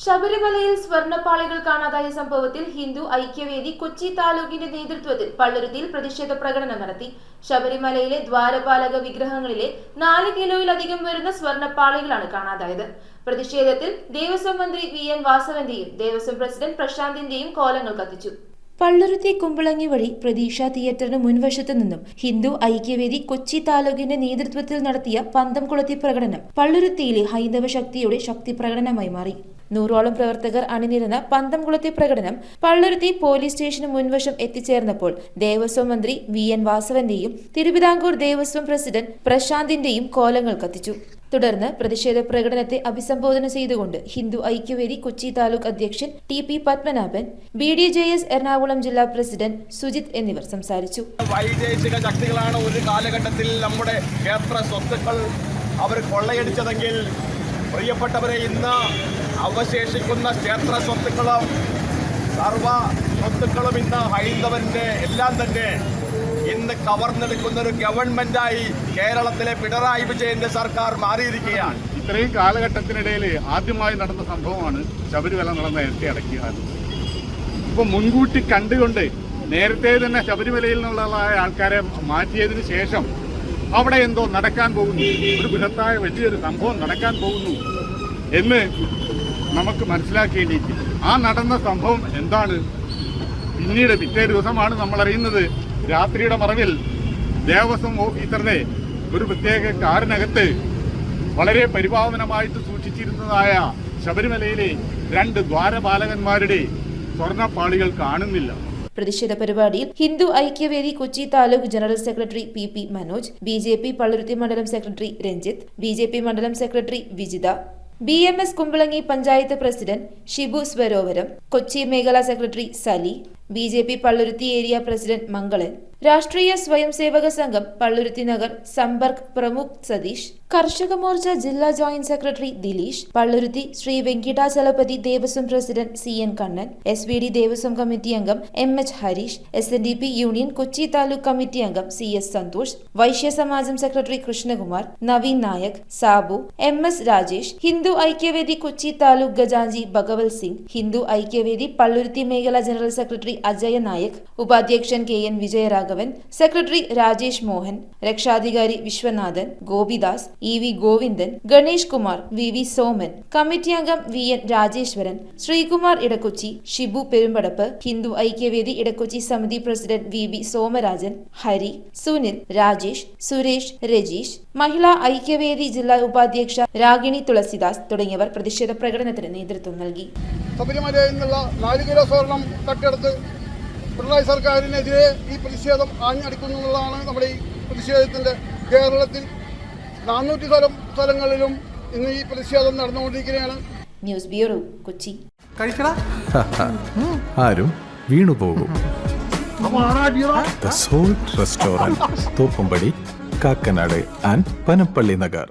ശബരിമലയിൽ സ്വർണ്ണപ്പാളികൾ കാണാതായ സംഭവത്തിൽ ഹിന്ദു ഐക്യവേദി കൊച്ചി താലൂക്കിന്റെ നേതൃത്വത്തിൽ പള്ളുരുത്തിയിൽ പ്രതിഷേധ പ്രകടനം നടത്തി. ശബരിമലയിലെ ദ്വാരപാലക വിഗ്രഹങ്ങളിലെ 4 കിലോയിലധികം വരുന്ന സ്വർണ്ണപ്പാളികളാണ് കാണാതായത്. പ്രതിഷേധത്തിൽ ദേവസ്വം മന്ത്രി VN വാസവന്റെയും ദേവസ്വം പ്രസിഡന്റ് പ്രശാന്തിന്റെയും കോലങ്ങൾ കത്തിച്ചു. പള്ളുരുത്തി കുമ്പളങ്ങി വഴി പ്രതീക്ഷ തിയേറ്ററിന് മുൻവശത്തു നിന്നും ഹിന്ദു ഐക്യവേദി കൊച്ചി താലൂക്കിന്റെ നേതൃത്വത്തിൽ നടത്തിയ പന്തം കൊളുത്തി പ്രകടനം പള്ളുരുത്തിയിലെ ഹൈന്ദവ ശക്തിയുടെ ശക്തി പ്രകടനമായി മാറി. 100ഓളം പ്രവർത്തകർ അണിനിരന്ന പന്തം കൊളുത്തി പ്രകടനം പള്ളുരുത്തി പോലീസ് സ്റ്റേഷന് മുൻവശം എത്തിച്ചേർന്നപ്പോൾ ദേവസ്വം മന്ത്രി VN വാസവന്റെയും തിരുവിതാംകൂർ ദേവസ്വം പ്രസിഡന്റ് പ്രശാന്തിന്റെയും കോലങ്ങൾ കത്തിച്ചു. തുടർന്ന് പ്രതിഷേധ പ്രകടനത്തെ അഭിസംബോധന ചെയ്തുകൊണ്ട് ഹിന്ദു ഐക്യവേദി കൊച്ചി താലൂക്ക് അധ്യക്ഷൻ TP പത്മനാഭൻ, BDJS എറണാകുളം ജില്ലാ പ്രസിഡന്റ് സുജിത് എന്നിവർ സംസാരിച്ചു. വൈദേശിക ശക്തികളാണ് ഒരു കാലഘട്ടത്തിൽ നമ്മുടെ ക്ഷേത്ര സ്വത്തുക്കൾ അവർ കൊള്ളയടിച്ചതെങ്കിൽ പ്രിയപ്പെട്ടവരെ ഇന്ന് അവശേഷിക്കുന്ന ക്ഷേത്ര സ്വത്തുക്കളും സർവ സ്വത്തുക്കളും ഇന്ന് ഹൈന്ദവന്റെ എല്ലാം തന്നെ ഇന്ന് കവർന്നെടുക്കുന്ന ഒരു ഗവൺമെന്റായി കേരളത്തിലെ പിണറായി വിജയന്റെ സർക്കാർ മാറിയിരിക്കുകയാണ്. ഇത്രയും കാലഘട്ടത്തിനിടയിൽ ആദ്യമായി നടന്ന സംഭവമാണ് ശബരിമല നടന്ന നേരത്തെ അടക്കിയ. ഇപ്പൊ മുൻകൂട്ടി കണ്ടുകൊണ്ട് നേരത്തെ തന്നെ ശബരിമലയിൽ നിന്നുള്ള ആൾക്കാരെ മാറ്റിയതിനു ശേഷം അവിടെ എന്തോ നടക്കാൻ പോകുന്നു, ഒരു ബൃഹത്തായ വലിയൊരു സംഭവം നടക്കാൻ പോകുന്നു എന്ന് നമുക്ക് മനസ്സിലാക്കേണ്ടിയിരിക്കും. ആ നടന്ന സംഭവം എന്താണ്? പിന്നീട് പിറ്റേ ദിവസമാണ് നമ്മൾ അറിയുന്നത്, രാത്രിയുടെ മറവിൽ ദേവസ്വം ഓഫീസറുടെ ഒരു പ്രത്യേക കാറിനകത്ത് വളരെ പരിപാവനമായിട്ട് സൂക്ഷിച്ചിരുന്നതായ ശബരിമലയിലെ 2 ദ്വാരപാലകന്മാരുടെ സ്വർണ്ണപ്പാളികൾ കാണുന്നില്ല. പ്രതിഷേധ പരിപാടിയിൽ Hindu Aikyavedi Kochi taluk general secretary PP Manoj, BJP Palluruthy മണ്ഡലം സെക്രട്ടറി രഞ്ജിത്ത്, BJP മണ്ഡലം secretary Vijitha, BMS Kumbalangi panchayat president Shibu Swarovaram, Kochi മേഖലാ secretary Sali, BJP Palluruthy area president Mangalan, Rashtriya Swayam സേവക സംഘം പള്ളുരുത്തി നഗർ സമ്പർക്ക് പ്രമുഖ് സതീഷ്, കർഷക മോർച്ച ജില്ലാ joint secretary Dileesh, Palluruthy Shri Venkatachalapathy Devaswom president CN Kannan, SVD Devaswom committee അംഗം MH Harish, SNDP union Kochi taluk committee അംഗം CS സന്തോഷ്, വൈശ്യ സമാജം സെക്രട്ടറി കൃഷ്ണകുമാർ, നവീൻ നായക്, സാബു, MS രാജേഷ്, ഹിന്ദു ഐക്യവേദി കൊച്ചി താലൂക്ക് ഖജാൻജി ഭഗവൽ സിംഗ്, ഹിന്ദു ഐക്യവേദി പള്ളുരുത്തി മേഖലാ ജനറൽ സെക്രട്ടറി അജയ നായക്, ഉപാധ്യക്ഷൻ KN വിജയരാഘവൻ, സെക്രട്ടറി രാജേഷ് മോഹൻ, രക്ഷാധികാരി Viswanathan, Gopidas, EV Govindan, Ganesh Kumar, VV Soman, committee അംഗം VN രാജേശ്വരൻ, ശ്രീകുമാർ ഇടക്കൊച്ചി, ഷിബു പെരുമ്പടപ്പ്, ഹിന്ദു ഐക്യവേദി ഇടക്കൊച്ചി സമിതി പ്രസിഡന്റ് VB സോമരാജൻ, ഹരി, സുനിൽ, രാജേഷ്, സുരേഷ്, രജീഷ്, മഹിളാ ഐക്യവേദി ജില്ലാ ഉപാധ്യക്ഷ രാഗിണി തുളസിദാസ് തുടങ്ങിയവർ പ്രതിഷേധ പ്രകടനത്തിന് നേതൃത്വം നൽകി. ശബരിമലയിൽ നിന്നുള്ള 4 കിലോ സ്വർണം തട്ടിയെടുത്ത് പിണറായി സർക്കാരിനെതിരെ ഈ പ്രതിഷേധം ആഞ്ഞടിക്കുന്നതാണ് നമ്മുടെ ഈ പ്രതിഷേധത്തിൻ്റെ. കേരളത്തിൽ 400 സ്ഥലങ്ങളിലും ഇന്ന് ഈ പ്രതിഷേധം നടന്നുകൊണ്ടിരിക്കുകയാണ്. News bureau Kochi. ആരും വീണുപോകും. Restaurant Thoppumpady, Kakkanad and Panampilly Nagar.